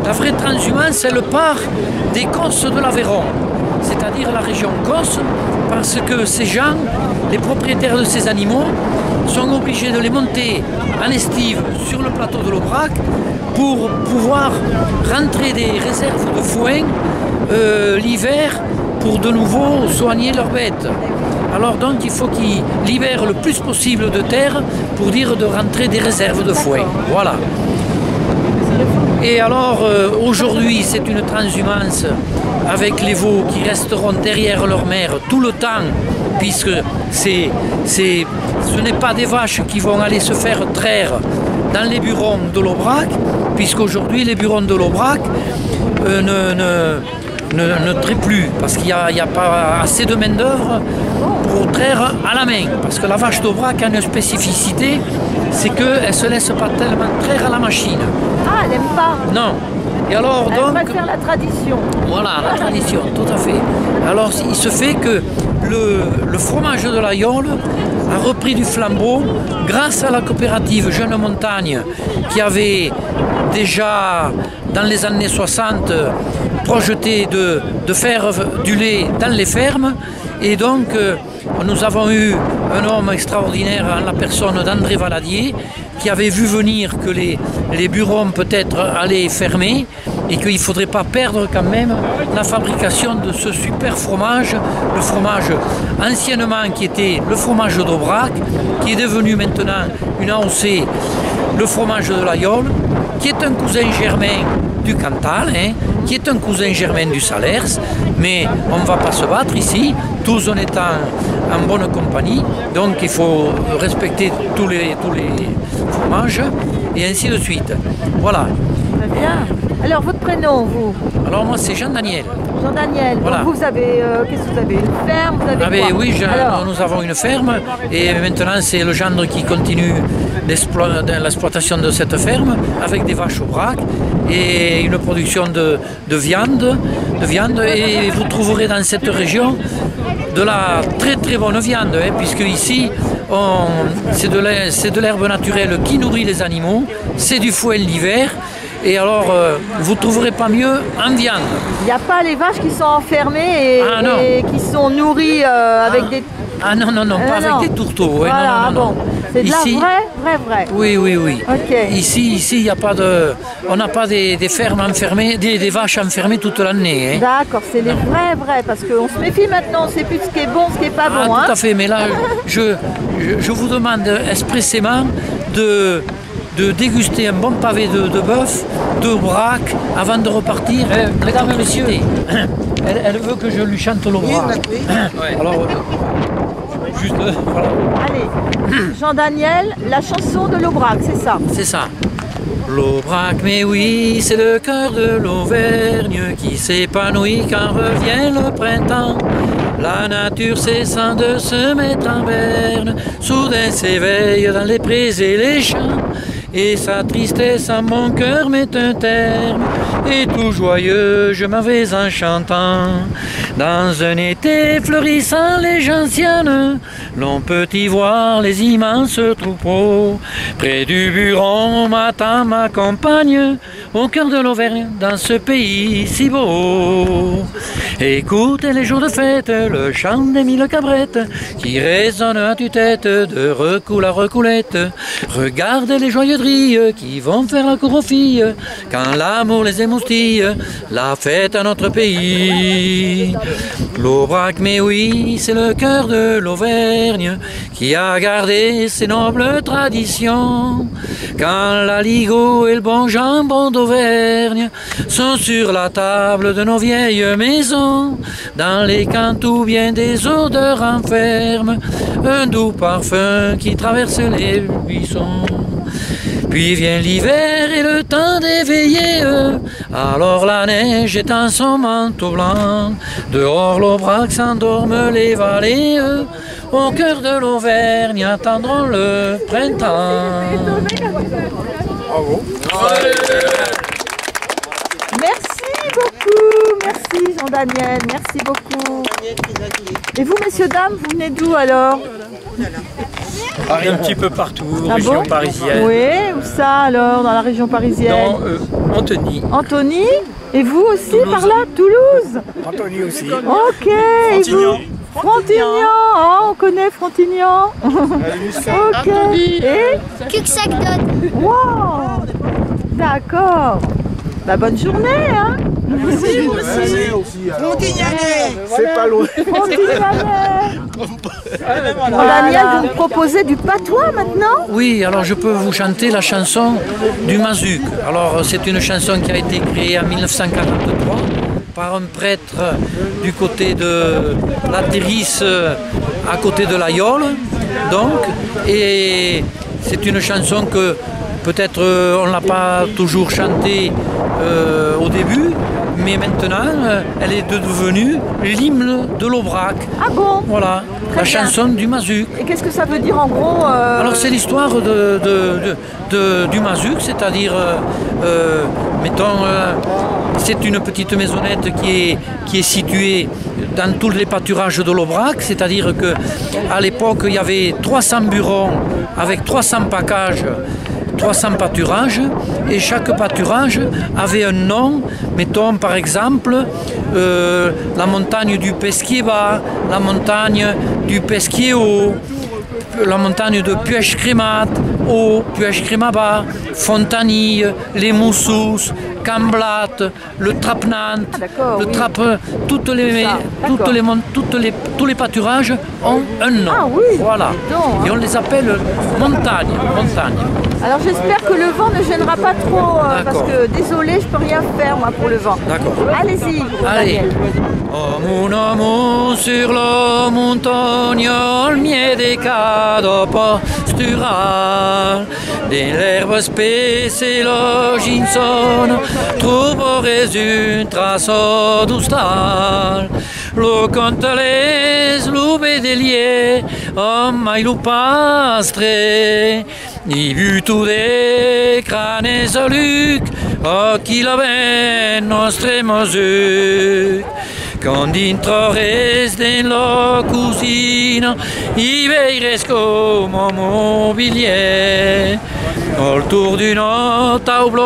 La vraie transhumance, elle part des Cosses de l'Aveyron, c'est-à-dire la région Cosse, parce que ces gens, les propriétaires de ces animaux, sont obligés de les monter en estive sur le plateau de l'Aubrac pour pouvoir rentrer des réserves de foin l'hiver pour de nouveau soigner leurs bêtes. Alors donc il faut qu'ils libèrent le plus possible de terre pour dire de rentrer des réserves de foin. Voilà. Et alors aujourd'hui c'est une transhumance avec les veaux qui resteront derrière leur mère tout le temps, puisque ce n'est pas des vaches qui vont aller se faire traire dans les burons de l'Aubrac, puisqu'aujourd'hui les burons de l'Aubrac ne traient plus, parce qu'il n'y a pas assez de main d'œuvre pour traire à la main. Parce que la vache d'Aubrac a une spécificité, c'est qu'elle ne se laisse pas tellement traire à la machine. Ah, elle n'aime pas? Non. Et alors elle donc, préfère la tradition. Voilà, la tradition, tout à fait. Alors il se fait que le fromage de l'Aïole a repris du flambeau grâce à la coopérative Jeune Montagne qui avait déjà dans les années 60 projeté de faire du lait dans les fermes. Et donc nous avons eu un homme extraordinaire en la personne d'André Valadier qui avait vu venir que les burons peut-être allaient fermer et qu'il ne faudrait pas perdre quand même la fabrication de ce super fromage, le fromage anciennement qui était le fromage d'Aubrac, qui est devenu maintenant une AOC, le fromage de l'Aïole, qui est un cousin germain du Cantal, qui est un cousin germain du Salers, mais on ne va pas se battre ici, tous en étant en bonne compagnie, donc il faut respecter tous les fromages, et ainsi de suite. Voilà. Très bien. Alors, votre prénom, vous? Alors moi, c'est Jean-Daniel. Jean-Daniel. Voilà. Donc, vous avez, qu'est-ce que vous avez? Une ferme? Vous avez quoi? Oui, nous avons une ferme, et maintenant c'est le gendre qui continue l'exploitation de cette ferme, avec des vaches au brac, et une production de viande, et vous trouverez dans cette région de la très très bonne viande, puisque ici c'est de l'herbe naturelle qui nourrit les animaux, c'est du foin l'hiver, et alors vous ne trouverez pas mieux en viande. Il n'y a pas les vaches qui sont enfermées et qui sont nourries avec des... Ah non, pas avec des tourteaux. Voilà, non. Bon. C'est de ici, la vraie. Oui. Okay. Ici, il n'y a pas de... On n'a pas des fermes enfermées, des vaches enfermées toute l'année. D'accord, c'est les vrais, parce qu'on se méfie maintenant, on ne sait plus ce qui est bon, ce qui n'est pas bon. Tout à fait, mais là, je vous demande expressément de déguster un bon pavé de bœuf, de brac, avant de repartir. Mesdames et messieurs, elle veut que je lui chante l'Aubrac. Alors, juste, voilà. Allez, Jean-Daniel, la chanson de l'Aubrac, c'est ça? C'est ça. L'Aubrac, mais oui, c'est le cœur de l'Auvergne qui s'épanouit quand revient le printemps. La nature cessant de se mettre en berne, soudain s'éveille dans les prés et les champs. Et sa tristesse en mon cœur met un terme, et tout joyeux je m'en vais en chantant. Dans un été fleurissant les gentianes, l'on peut y voir les immenses troupeaux. Près du buron m'attend ma compagne, au cœur de l'Auvergne, dans ce pays si beau. Écoutez les jours de fête, le chant des mille cabrettes, qui résonne à tue-tête de recoule à recoulette. Regardez les joyeux qui vont faire la cour aux filles, quand l'amour les émoustille, la fête à notre pays. L'Aubrac, mais oui, c'est le cœur de l'Auvergne, qui a gardé ses nobles traditions. Quand la ligo et le bon jambon d'Auvergne sont sur la table de nos vieilles maisons, dans les camps où bien des odeurs enferment un doux parfum qui traverse les buissons. Puis vient l'hiver et le temps d'éveiller, alors la neige étend son manteau blanc. Dehors l'Aubrac s'endorment les vallées, au cœur de l'Auvergne attendront le printemps. Merci beaucoup. merci Jean-Daniel, merci beaucoup. Et vous, messieurs, dames, vous venez d'où alors? Un petit peu partout, région parisienne. Oui, où ça alors, dans la région parisienne? Dans Antony. Antony? Et vous aussi, Toulouse. par là? Toulouse? Antony aussi. Ok. Frontignan. Frontignan. Oh, on connaît Frontignan. Ok. Et Cuxac-Dode. wow. D'accord. Bah, bonne journée, hein. Merci, vous aussi. Frontignanais. C'est pas loin. Frontignanais. Daniel, vous me proposez du patois maintenant? Oui, alors je peux vous chanter la chanson du Mazuc. Alors c'est une chanson qui a été créée en 1943 par un prêtre du côté de la Terrisse, à côté de l'Aïole. Donc, et c'est une chanson que peut-être on ne l'a pas toujours chantée au début, mais maintenant elle est devenue l'hymne de l'Aubrac. Ah bon? Voilà, Très la bien. chanson du Mazuc. Et qu'est-ce que ça veut dire en gros Alors c'est l'histoire du Mazuc, c'est-à-dire, mettons, c'est une petite maisonnette qui est située dans tous les pâturages de l'Aubrac, c'est-à-dire qu'à l'époque il y avait 300 burons avec 300 packages, 300 pâturages, et chaque pâturage avait un nom, mettons par exemple la montagne du Pesquier bas, la montagne du Pesquier haut, la montagne de Puech-Crémat haut, Puech-Crémat bas, Fontanille, les Moussous, Camblat, le Trapnant, le Trappe, tous les pâturages ont un nom. Ah oui, voilà. donc, et on les appelle montagne. Alors j'espère que le vent ne gênera pas trop, parce D'accord. que désolé, je peux rien faire moi pour le vent. D'accord. Allez-y, Allez. Daniel. Oh mon amour sur la montagne, al miede cado pastural, dell'erba spesse lo ginson, troveres un traço d'ustal. Lo contales, lo bedelier, oh mai lo pastre, i butu de cranes a luc, oh chi la ben nostre Mazuc. Quand introres dans la cuisine, i veires comme un mobilier. Autour d'une table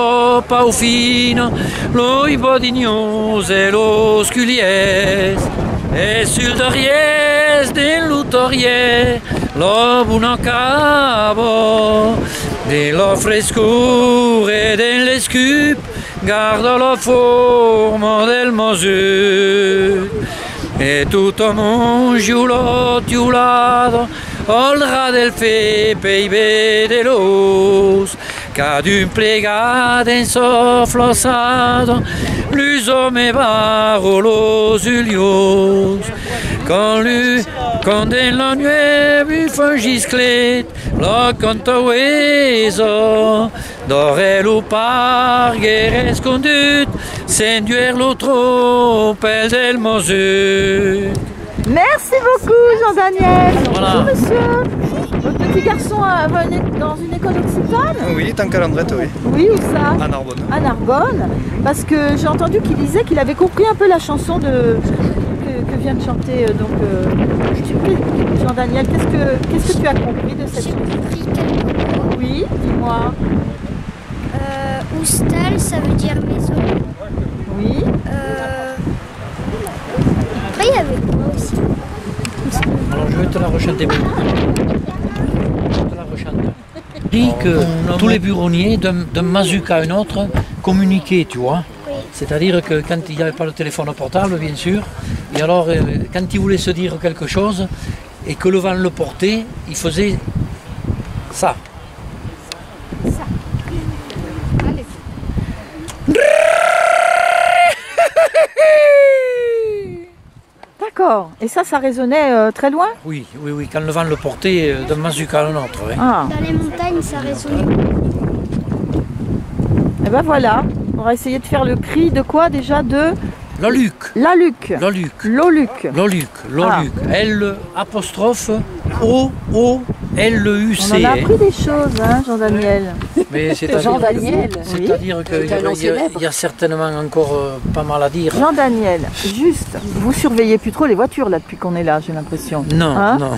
pau fine, l'oi bodignos et los culiers. Et sur derrière d'un l'outorier, lo buon cabo, de la frescura et de l'escup, garde la forme del Mazuc. E tutto mon giulado, al ras del fepe i bedelos, ca d'un plegat ensoflosado, plus o me barro los ulios. Quand en la nuit buffon gisclet, la cantaueso, d'orel au parguer escondut, senduer lo tropel del Mazuc. Merci beaucoup Jean-Daniel. Voilà. Bonjour monsieur. Votre petit garçon va dans une école occitane? Oui, tant qu'à l'Andrette, oui. Oui, où ça? À Narbonne. À Narbonne. Parce que j'ai entendu qu'il disait qu'il avait compris un peu la chanson que vient de chanter Jean-Daniel. Qu'est-ce que tu as compris de cette chanson? Oui, dis-moi. Oustal, ça veut dire maison. Oui. Après, il y avait quoi aussi? Alors je vais te la rechanter. Je te la rechante. Dit que tous les buronniers d'un Mazuc à un autre communiquaient, tu vois. Oui. C'est-à-dire que quand il n'y avait pas le téléphone portable, bien sûr, et alors quand ils voulaient se dire quelque chose et que le vent le portait, il faisait ça. Allez. D'accord. Et ça résonnait très loin? Oui, quand le vent le portait d'un Mazuc à un autre. Oui. Ah. Dans les montagnes, ça résonne. Et ben voilà. On va essayer de faire le cri de quoi déjà? De L'Oluc. Laluc. L'Oluc. L'Oluc. L'Oluc. L'Oluc. L apostrophe O L-E-U-C. On en a appris des choses, hein, Jean-Daniel. Mais Jean-Daniel. c'est-à-dire qu'il y a certainement encore pas mal à dire. Jean-Daniel, juste, vous surveillez plus trop les voitures là depuis qu'on est là, j'ai l'impression. Non, Hein? non.